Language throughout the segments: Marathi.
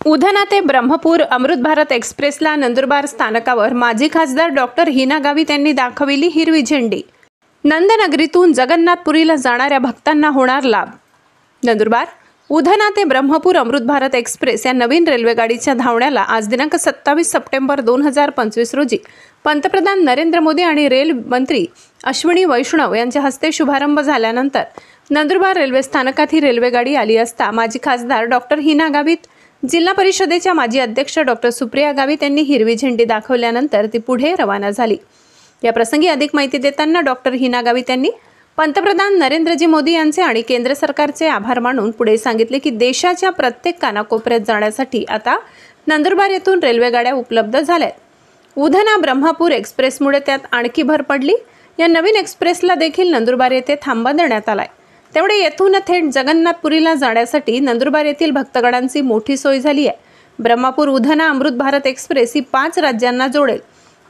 उधना ते ब्रह्मपूर अमृत भारत एक्सप्रेसला नंदुरबार स्थानकावर माजी खासदार डॉक्टर हिना गावित यांनी दाखविली हिरवी झेंडी। नंदनगरीतून जगन्नाथपुरीला जाणाऱ्या भक्तांना होणार लाभ। नंदुरबार उधना ते ब्रह्मपूर अमृत भारत एक्सप्रेस या नवीन रेल्वे गाडीच्या धावण्याला आज दिनांक 27 सप्टेंबर 2025 रोजी पंतप्रधान नरेंद्र मोदी आणि रेल मंत्री अश्विनी वैष्णव यांच्या हस्ते शुभारंभ झाल्यानंतर नंदुरबार रेल्वे स्थानकात ही रेल्वे गाडी आली असता माजी खासदार डॉक्टर हिना गावित, जिल्हा परिषदेच्या माजी अध्यक्ष डॉक्टर सुप्रिया गावित यांनी हिरवी झेंडी दाखवल्यानंतर ती पुढे रवाना झाली। या प्रसंगी अधिक माहिती देताना डॉक्टर हिना गावित यांनी पंतप्रधान नरेंद्रजी मोदी यांचे आणि केंद्र सरकारचे आभार मानून पुढे सांगितले की देशाच्या प्रत्येक कानाकोपऱ्यात जाण्यासाठी आता नंदुरबार येथून रेल्वे गाड्या उपलब्ध झाल्यात। उधना ब्रह्मपूर एक्सप्रेसमुळे त्यात आणखी भर पडली। या नवीन एक्सप्रेसला देखील नंदुरबार येथे थांबा देण्यात आलाय। त्यामुळे येथून थेट जगन्नाथपुरीला जाण्यासाठी नंदुरबार येथील भक्तगणांची मोठी सोय झाली आहे। ब्रह्मपूर उधना अमृत भारत एक्सप्रेस ही 5 राज्यांना जोडेल।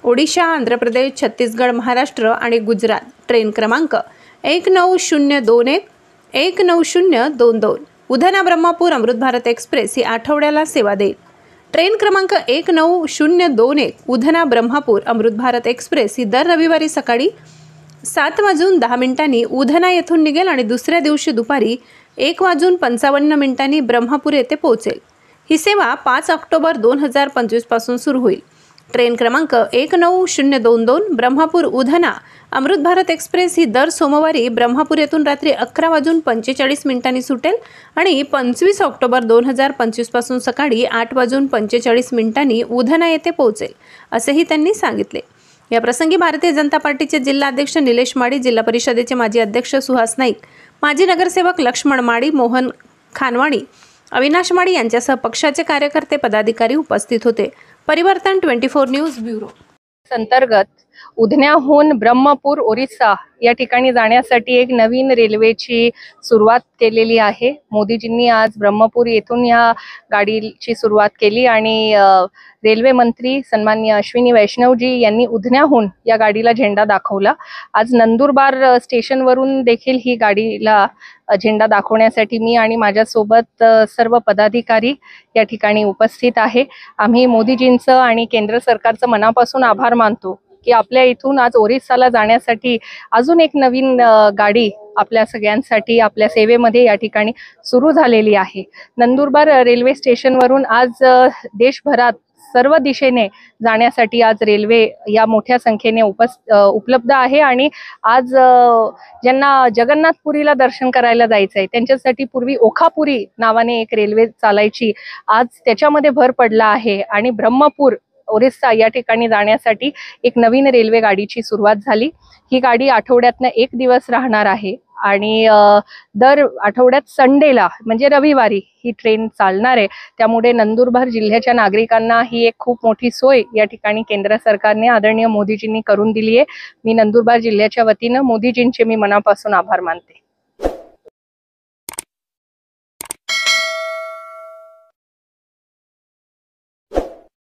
ओडिशा, आंध्र प्रदेश, छत्तीसगड, महाराष्ट्र आणि गुजरात। ट्रेन क्रमांक 1901 1922। उधना ब्रह्मपूर अमृत भारत एक्सप्रेस ही आठवड्याला सेवा देईल। ट्रेन क्रमांक 1901 उधना ब्रह्मपूर अमृत भारत एक्सप्रेस ही दर रविवारी सकाळी 7:10 उधना येथून निघेल आणि दुसऱ्या दिवशी दुपारी 1:55 ब्रह्मपूर येथे पोहोचेल। ही सेवा 5 ऑक्टोबर 2025 पासून सुरू होईल। ट्रेन क्रमांक 1922 ब्रह्मपूर उधना अमृत भारत एक्सप्रेस ही दर सोमवारी ब्रह्मपूर येथून रात्री 11:45 सुटेल आणि 25 ऑक्टोबर 2025 पासून सकाळी 8:45 उधना येथे पोहोचेल, असेही त्यांनी सांगितले। या प्रसंगी भारतीय जनता पार्टीचे जिल्हा अध्यक्ष निलेश माडी, जिल्हा परिषदेचे माजी अध्यक्ष सुहास नाईक, माजी नगरसेवक लक्ष्मण माडी, मोहन खानवाणी, अविनाश माडी यांच्यासह पक्षाचे कार्यकर्ते, पदाधिकारी उपस्थित होते। परिवर्तन 24 न्यूज ब्युरो अंतर्गत उधन्याहून ब्रह्मपूर ओरिसा या ठिकाणी जाण्यासाठी एक नवीन रेल्वेची सुरुवात केलेली आहे। मोदीजींनी आज ब्रह्मपूर येथून या गाडीची सुरुवात केली आणि रेल्वे मंत्री सन्माननीय अश्विनी वैष्णवजी यांनी उधन्याहून या गाडीला झेंडा दाखवला। आज नंदुरबार स्टेशनवरून देखील ही गाडीला झेंडा दाखवण्यासाठी मी आणि माझ्यासोबत सर्व पदाधिकारी या ठिकाणी उपस्थित आहे। आम्ही मोदीजींचं आणि केंद्र सरकारचं मनापासून आभार मानतो की आपल्या इथून आज ओरिसाला जाण्यासाठी अजून एक नवीन गाडी आपल्या सगळ्यांसाठी आपल्या सेवेमध्ये या ठिकाणी सुरू झालेली आहे। नंदुरबार रेल्वे स्टेशनवरून आज देशभरात सर्व दिशेने जाण्यासाठी आज रेल्वे या मोठ्या संख्येने उपलब्ध आहे आणि आज ज्यांना जगन्नाथपुरीला दर्शन करायला जायचं आहे त्यांच्यासाठी पूर्वी ओखापुरी नावाने एक रेल्वे चालायची, आज त्याच्यामध्ये भर पडला आहे आणि ब्रह्मपूर ओरिसा या ठिकाणी जाण्यासाठी एक नवीन रेल्वे गाडीची सुरुवात झाली। ही गाडी आठवड्यातनं 1 दिवस राहणार आहे आणि दर आठवड्यात संडेला म्हणजे रविवारी ही ट्रेन चालणार आहे। त्यामुळे नंदुरबार जिल्ह्याच्या नागरिकांना ही एक खूप मोठी सोय या ठिकाणी केंद्र सरकारने आदरणीय मोदीजींनी करून दिली आहे। मी नंदुरबार जिल्ह्याच्या वतीनं मोदीजींचे मी मनापासून आभार मानते।